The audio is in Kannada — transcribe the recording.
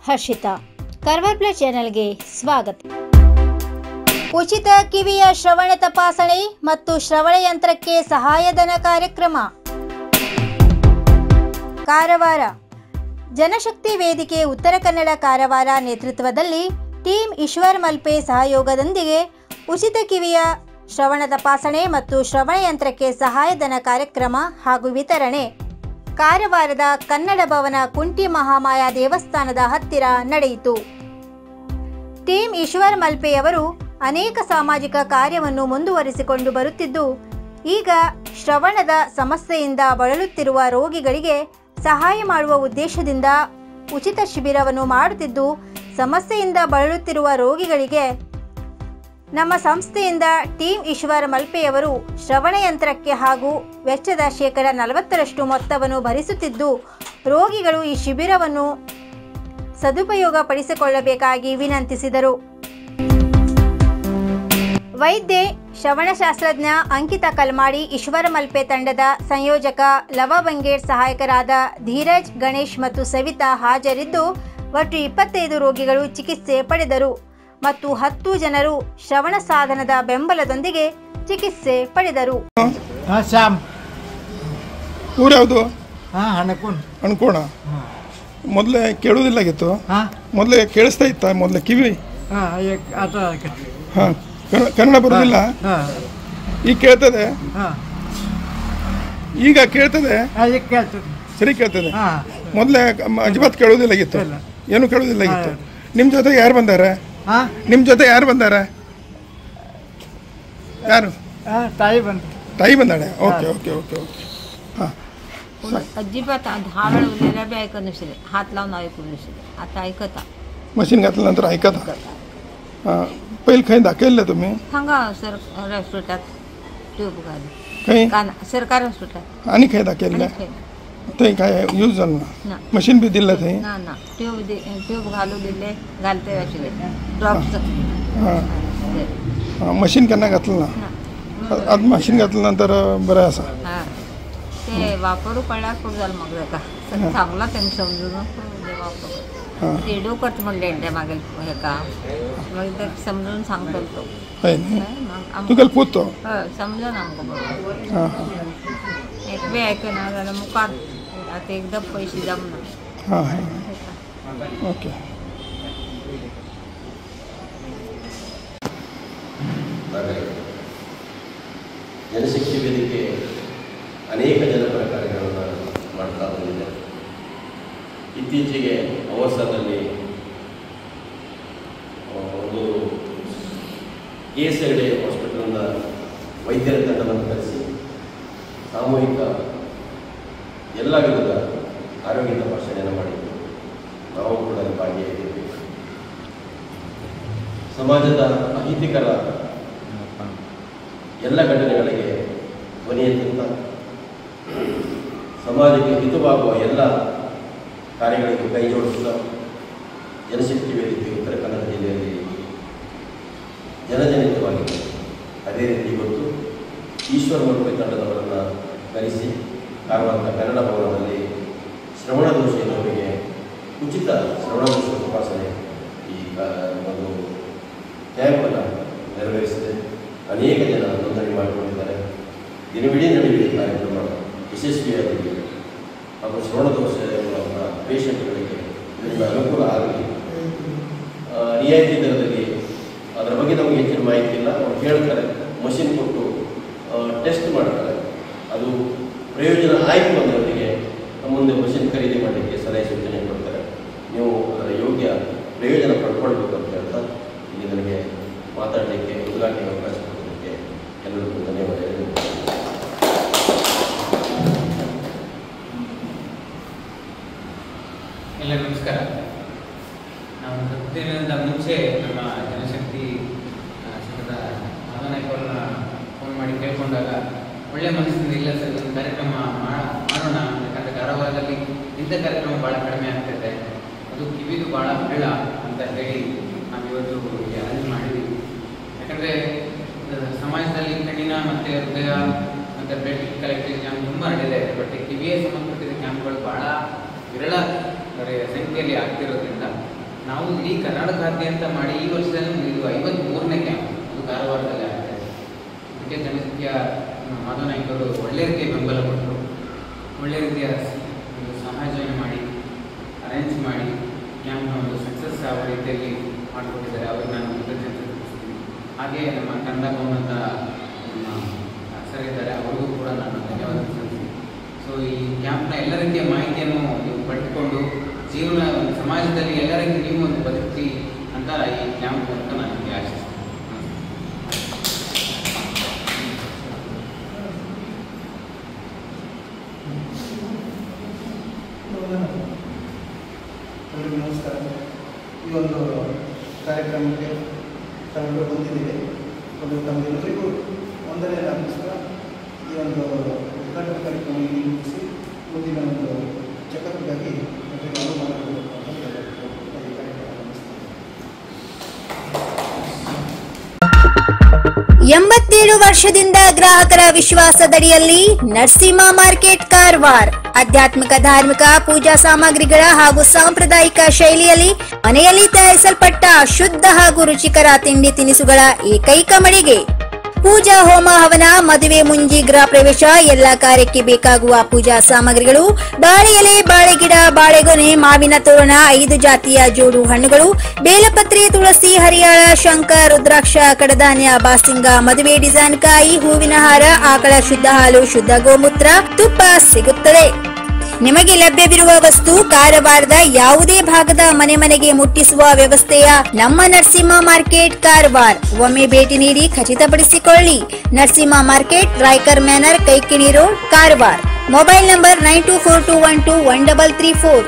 ಹರ್ಷಿತಾ. ಕರ್ವರ್ ಪ್ಲಸ್ ಚಾನೆಲ್ಗೆ ಸ್ವಾಗತ. ಉಚಿತ ಕಿವಿಯ ಶ್ರವಣ ತಪಾಸಣೆ ಮತ್ತು ಶ್ರವಣ ಯಂತ್ರಕ್ಕೆ ಸಹಾಯಧನ ಕಾರ್ಯಕ್ರಮ. ಕಾರವಾರ ಜನಶಕ್ತಿ ವೇದಿಕೆ ಉತ್ತರ ಕನ್ನಡ ಕಾರವಾರ ನೇತೃತ್ವದಲ್ಲಿ ಟೀಮ್ ಈಶ್ವರ್ ಮಲ್ಪೆ ಸಹಯೋಗದೊಂದಿಗೆ ಉಚಿತ ಕಿವಿಯ ಶ್ರವಣ ತಪಾಸಣೆ ಮತ್ತು ಶ್ರವಣ ಯಂತ್ರಕ್ಕೆ ಸಹಾಯಧನ ಕಾರ್ಯಕ್ರಮ ಹಾಗೂ ವಿತರಣೆ ಕಾರವಾರದ ಕನ್ನಡ ಭವನ ಕುಂಟಿ ಮಹಾಮಾಯ ದೇವಸ್ಥಾನದ ಹತ್ತಿರ ನಡೆಯಿತು. ಟೀಮ್ ಈಶ್ವರ್ ಮಲ್ಪೆಯವರು ಅನೇಕ ಸಾಮಾಜಿಕ ಕಾರ್ಯವನ್ನು ಮುಂದುವರಿಸಿಕೊಂಡು ಬರುತ್ತಿದ್ದು, ಈಗ ಶ್ರವಣದ ಸಮಸ್ಯೆಯಿಂದ ಬಳಲುತ್ತಿರುವ ರೋಗಿಗಳಿಗೆ ಸಹಾಯ ಮಾಡುವ ಉದ್ದೇಶದಿಂದ ಉಚಿತ ಶಿಬಿರವನ್ನು ಮಾಡುತ್ತಿದ್ದು, ಸಮಸ್ಯೆಯಿಂದ ಬಳಲುತ್ತಿರುವ ರೋಗಿಗಳಿಗೆ ನಮ್ಮ ಸಂಸ್ಥೆಯಿಂದ ಟೀಮ್ ಈಶ್ವರ್ ಮಲ್ಪೆಯವರು ಶ್ರವಣ ಯಂತ್ರಕ್ಕೆ ಹಾಗೂ ವೆಚ್ಚದ 40% ಮೊತ್ತವನ್ನು ಭರಿಸುತ್ತಿದ್ದು, ರೋಗಿಗಳು ಈ ಶಿಬಿರವನ್ನು ಸದುಪಯೋಗ ಪಡಿಸಿಕೊಳ್ಳಬೇಕಾಗಿ ವಿನಂತಿಸಿದರು. ವೈದ್ಯೆ ಶ್ರವಣಶಾಸ್ತ್ರಜ್ಞ ಅಂಕಿತಾ ಕಲ್ಮಾಡಿ, ಈಶ್ವರ ಮಲ್ಪೆ ತಂಡದ ಸಂಯೋಜಕ ಲವ ಬಂಗೇರ್, ಸಹಾಯಕರಾದ ಧೀರಜ್, ಗಣೇಶ್ ಮತ್ತು ಸವಿತಾ ಹಾಜರಿದ್ದು, ಒಟ್ಟು 25 ರೋಗಿಗಳು ಚಿಕಿತ್ಸೆ ಪಡೆದರು ಮತ್ತು 10 ಜನರು ಶ್ರವಣ ಸಾಧನದ ಬೆಂಬಲದೊಂದಿಗೆ ಚಿಕಿತ್ಸೆ ಪಡೆದರು. ಶ್ಯಾಮ್ ಊರು ಯಾವುದು? ಅನ್ಕೋಣ. ಮೊದಲೇ ಕೇಳೋದಿಲ್ಲಾಗಿತ್ತು, ಮೊದಲೇ ಕೇಳಿಸ್ತಾ ಇತ್ತ? ಮೊದಲೇ ಕಿವಿ ಹಾಂ ಕನ್ನಡ ಬರೋದಿಲ್ಲ, ಈಗ ಕೇಳ್ತದೆ? ಈಗ ಕೇಳ್ತದೆ? ಸರಿ ಕೇಳ್ತದೆ. ಮೊದಲೇ ಅಜ್ಬತ್ ಕೇಳೋದಿಲ್ಲಾಗಿತ್ತು, ಏನು ಕೇಳೋದಿಲ್ಲಾಗಿತ್ತು. ನಿಮ್ಮ ಜೊತೆ ಯಾರು ಬಂದಾರೆ? ನಿಮ್ಮ ಜೊತೆ ಯಾರು ಬಂದಾರೆ? ಯಾರು? ताई ಬಂದಾಳೆ. Okay okay okay okay. हां अजिबात धावळ उरलेल्या बी ऐकत नसले, हात लावून ऐकून नसले. आता ऐकता. मशीन घातल्यानंतर ऐकता. हां पहिले काही दाखवलं तुम्ही? सांगा सर हॉस्पिटलात ट्यूब घालून. काही सरकार हॉस्पिटलात. आणि काय दाखवलं? ते काय यूज झालं ना? मशीन बी दिलं ते? ना ना ट्यूब घालू दिले, घालते असे ड्रॉप्स. हां हां मशीन त्यांना घातलं ना? आज मशीन घातल्यानंतर बरं असं. हां ते वापरू पडला खूप झालं मग का चांगला त्यांनी समजून वापरू ते डोकंच म्हणले त्या मागेल हे का मग ते समजून सांगतो तो तू काल पोचतो समजा ना आमको. हां एक बी ऐकना झालं मुखार आता एकदम पैसे जमणार. हां हां ओके. ಜನಶಕ್ತಿ ವೇದಿಕೆ ಅನೇಕ ಜನಪರ ಕಾರ್ಯಗಳನ್ನು ಮಾಡ್ತಾ ಬಂದಿದೆ. ಇತ್ತೀಚೆಗೆ ಅವಸರದಲ್ಲಿ ಒಂದು KS ಹೆಗಡೆ ಹಾಸ್ಪಿಟಲ್ನ ವೈದ್ಯರ ತಂಡವನ್ನು ಕರೆಸಿ ಸಾಮೂಹಿಕ ಎಲ್ಲ ವಿಧದ ಆರೋಗ್ಯ ತಪಾಸಣೆಯನ್ನು ಮಾಡಿದ್ದು ನಾವು ಕೂಡ ಭಾಗಿಯಾಗಿದ್ದೇವೆ. ಸಮಾಜದ ಅಹಿತಕರ ಎಲ್ಲ ಘಟನೆಗಳಿಗೆ ಧ್ವನಿ ಎತ್ತುತ್ತಾ ಸಮಾಜಕ್ಕೆ ಹಿತವಾಗುವ ಎಲ್ಲ ಕಾರ್ಯಗಳಿಗೆ ಕೈ ಜೋಡಿಸುತ್ತಾ ಜನಶಕ್ತಿ ವೇದಿಕೆ ಉತ್ತರ ಕನ್ನಡ ಜಿಲ್ಲೆಯಲ್ಲಿ ಜನಜನಿತವಾಗಿದೆ. ಅದೇ ರೀತಿ ಇವತ್ತು ಈಶ್ವರ್ ಮಲ್ಪೆ ತಂಡದವರನ್ನು ಕರೆಸಿ ಕಾರವಾರದ ಕನ್ನಡ ಭವನದಲ್ಲಿ ಶ್ರವಣ ದೋಷ ಇರುವವರಿಗೆ ಉಚಿತ ಶ್ರವಣ ದೋಷ ತಪಾಸಣೆ ಈ ಒಂದು ಕ್ಯಾಂಪನ್ನು ನೆರವೇರಿಸಿದೆ. ಅನೇಕ ಜನ ನೋಂದಣಿ ಮಾಡಿಕೊಂಡಿದ್ದಾರೆ. ದಿನವಿಡೀ ನಡೆಯುವ ಕಾರ್ಯಕ್ರಮ ಯಶಸ್ವಿಯಾಗಿದೆ ಹಾಗೂ ಶ್ರವಣ ದೋಷ ಇರುವಂಥ ಪೇಷಂಟ್ಗಳಿಗೆ ಇದರಿಂದ ಅನುಕೂಲ ಆಗಲಿ. ರಿಯಾಯಿತಿ ದರದಲ್ಲಿ ಅದರ ಬಗ್ಗೆ ನಮಗೆ ಹೆಚ್ಚಿನ ಮಾಹಿತಿ ಇಲ್ಲ. ಅವ್ರು ಹೇಳ್ತಾರೆ, ಮಷಿನ್ ಕೊಟ್ಟು ಟೆಸ್ಟ್ ಮಾಡ್ತಾರೆ. ಅದು ಪ್ರಯೋಜನ ಆಯ್ತು ಬಂದವರಿಗೆ ಮುಂದೆ ಮಷಿನ್ ಖರೀದಿ ಮಾಡಲಿಕ್ಕೆ ಸಲಹೆ ಸೂಚನೆ ಕೊಡ್ತಾರೆ. ನೀವು ಅದರ ಯೋಗ್ಯ ಪ್ರಯೋಜನ ಪಡ್ಕೊಳ್ಬೇಕು ಅಂತ ಹೇಳ್ತಾ ಇಲ್ಲಿ ನನಗೆ ಮಾತಾಡಲಿಕ್ಕೆ ಉದ್ಘಾಟನೆಗೆ ಅವಕಾಶ ಕೊಡೋದಕ್ಕೆ ಎಲ್ಲರಿಗೂ ಧನ್ಯವಾದಗಳು. ಎಲ್ಲ ನಮಸ್ಕಾರ. ನಾವು ದಿನದಿಂದ ಮುಂಚೆ ನಮ್ಮ ಜನಶಕ್ತಿ ಸಂಘದ ನಾಯಕರನ್ನ ಫೋನ್ ಮಾಡಿ ಕೇಳ್ಕೊಂಡಾಗ ಒಳ್ಳೆ ಮನಸ್ಸಿನಿಂದ ಇಲ್ಲ ಸರ್ ಒಂದು ಕಾರ್ಯಕ್ರಮ ಮಾಡೋಣ, ಯಾಕಂದರೆ ಕಾರವಾರದಲ್ಲಿ ಇಂಥ ಕಾರ್ಯಕ್ರಮ ಭಾಳ ಕಡಿಮೆ ಆಗ್ತದೆ, ಅದು ಕಿವಿದು ಭಾಳ ವಿರಳ ಅಂತ ಹೇಳಿ ನಾವು ಇವತ್ತು ಅರೇಂಜ್ ಮಾಡಿದ್ದೀವಿ. ಯಾಕಂದರೆ ಸಮಾಜದಲ್ಲಿ ಕಣ್ಣಿನ ಮತ್ತು ಹೃದಯ ಮತ್ತು ಬ್ಲಡ್ ಕಲೆಕ್ಟಿವ್ ಕ್ಯಾಂಪ್ ತುಂಬ ನಡೆದಿದೆ. ಬಟ್ ಕಿವಿಗೆ ಸಂಬಂಧಪಟ್ಟಿದ್ದ ಕ್ಯಾಂಪ್ಗಳು ಭಾಳ ವಿರಳ ಸಂಖ್ಯೆಯಲ್ಲಿ ಆಗ್ತಿರೋದ್ರಿಂದ ನಾವು ಇಡೀ ಕರ್ನಾಟಕಾದ್ಯಂತ ಮಾಡಿ ಈ ವರ್ಷದಲ್ಲಿ ಇದು 53ನೇ ಕ್ಯಾಂಪ್, ಇದು ಕಾರವಾರದಲ್ಲಿ ಆಗ್ತಾ ಇದೆ. ಇದಕ್ಕೆ ಜನಸಂಖ್ಯೆಯ ಮಾಧವ ನಾಯ್ಕರು ಒಳ್ಳೆ ರೀತಿಯ ಬೆಂಬಲ ಕೊಟ್ಟರು, ಒಳ್ಳೆ ರೀತಿಯ ಒಂದು ಸಮಾಜವನ್ನು ಮಾಡಿ ಅರೇಂಜ್ ಮಾಡಿ ಕ್ಯಾಂಪ್ನ ಒಂದು ಸಕ್ಸಸ್ ಆಗೋ ರೀತಿಯಲ್ಲಿ ಮಾಡಿಕೊಟ್ಟಿದ್ದಾರೆ. ಅವ್ರಿಗೆ ನಾನು ಕೃತಜ್ಞತೆ ತಿಳಿಸ್ತೀನಿ. ಹಾಗೆ ನಮ್ಮ ಕನ್ನಡ ಭವನ ಅಂತ ಸರ್ ಇದ್ದಾರೆ, ಅವ್ರಿಗೂ ಕೂಡ ನಾನು ಧನ್ಯವಾದ ತಿಳಿಸ್ತೀನಿ. ಸೊ ಈ ಕ್ಯಾಂಪ್ನ ಎಲ್ಲ ರೀತಿಯ ಮಾಹಿತಿಯನ್ನು ನೀವು ಪಡೆದುಕೊಂಡು ಜೀವನ ಸಮಾಜದಲ್ಲಿ ಎಲ್ಲ ರೀತಿ ನೀವು ಒಂದು ಬದುಕ್ತಿ ಅಂತ ಈ ಕ್ಯಾಂಪ್ ಮೂಲಕ ನಾನು ನಿಮಗೆ ಆಶಿಸ್ತೀನಿ. ಎಲ್ಲರಿಗೂ ನಮಸ್ಕಾರ. ಈ ಒಂದು ಕಾರ್ಯಕ್ರಮಕ್ಕೆ ತಾವೆಲ್ಲರೂ ಬಂದಿದ್ದೀವಿ. ಒಂದು ತಮಗೆಲ್ಲರಿಗೂ ಒಂದನೇ ನಮಸ್ಕಾರ. ಈ ಒಂದು ಉದ್ಘಾಟನಾ ಕಾರ್ಯಕ್ರಮವನ್ನು ಮುಗಿಸಿ ಮುಂದಿನ ಒಂದು ಚೆಕಪ್ಗಾಗಿ ಎಲ್ಲರಿಗೂ ಅನುವು ಮಾಡಬೇಕು ಅಂತ ಹೇಳಬೇಕು. ಈ ಕಾರ್ಯಕ್ರಮ ನಮಸ್ಕಾರ. 87 ವರ್ಷದಿಂದ ಗ್ರಾಹಕರ ವಿಶ್ವಾಸದಡಿಯಲ್ಲಿ ನರಸಿಂಹ ಮಾರ್ಕೆಟ್ ಕಾರವಾರ ಆಧ್ಯಾತ್ಮಿಕ ಧಾರ್ಮಿಕ ಪೂಜಾ ಸಾಮಗ್ರಿಗಳ ಹಾಗೂ ಸಾಂಪ್ರದಾಯಿಕ ಶೈಲಿಯಲ್ಲಿ ಮನೆಯಲ್ಲಿ ತಯಾರಿಸಲ್ಪಟ್ಟ ಶುದ್ಧ ಹಾಗೂ ರುಚಿಕರ ತಿಂಡಿ ತಿನಿಸುಗಳ ಏಕೈಕ ಮಳಿಗೆ. ಪೂಜಾ ಹೋಮ ಹವನ, ಮದುವೆ, ಮುಂಜಿ, ಗೃಹ ಪ್ರವೇಶ ಎಲ್ಲ ಕಾರ್ಯಕ್ಕೆ ಬೇಕಾಗುವ ಪೂಜಾ ಸಾಮಗ್ರಿಗಳು, ಬಾಳೆ ಎಲೆ, ಬಾಳೆಗಿಡ, ಬಾಳೆಗೊನೆ, ಮಾವಿನ ತೋರಣ, 5 ಜಾತಿಯ ಜೋಡು ಹಣ್ಣುಗಳು, ಬೇಲಪತ್ರೆ, ತುಳಸಿ, ಹರಿಯಾಳ, ಶಂಖ, ರುದ್ರಾಕ್ಷ, ಕಡಧಾನ್ಯ, ಬಾಸಿಂಗ, ಮದುವೆ ಡಿಸೈನ್ ಕಾಯಿ, ಹೂವಿನ ಹಾರ, ಆಕಳ ಶುದ್ಧ ಹಾಲು, ಶುದ್ಧ ಗೋಮೂತ್ರ, ತುಪ್ಪ ಸಿಗುತ್ತದೆ. ನಿಮಗೆ ಲಭ್ಯವಿರುವ ವಸ್ತು ಕಾರವಾರದ ಯಾವುದೇ ಭಾಗದ ಮನೆಗೆ ಮುಟ್ಟಿಸುವ ವ್ಯವಸ್ಥೆಯ ನಮ್ಮ ನರಸಿಂಹ ಮಾರ್ಕೆಟ್ ಕಾರವಾರ. ಒಮ್ಮೆ ಭೇಟಿ ನೀಡಿ ಖಚಿತಪಡಿಸಿಕೊಳ್ಳಿ. Narasimha market, Raikar manner, Kaikini road, Karwar. Mobile number 9242121334.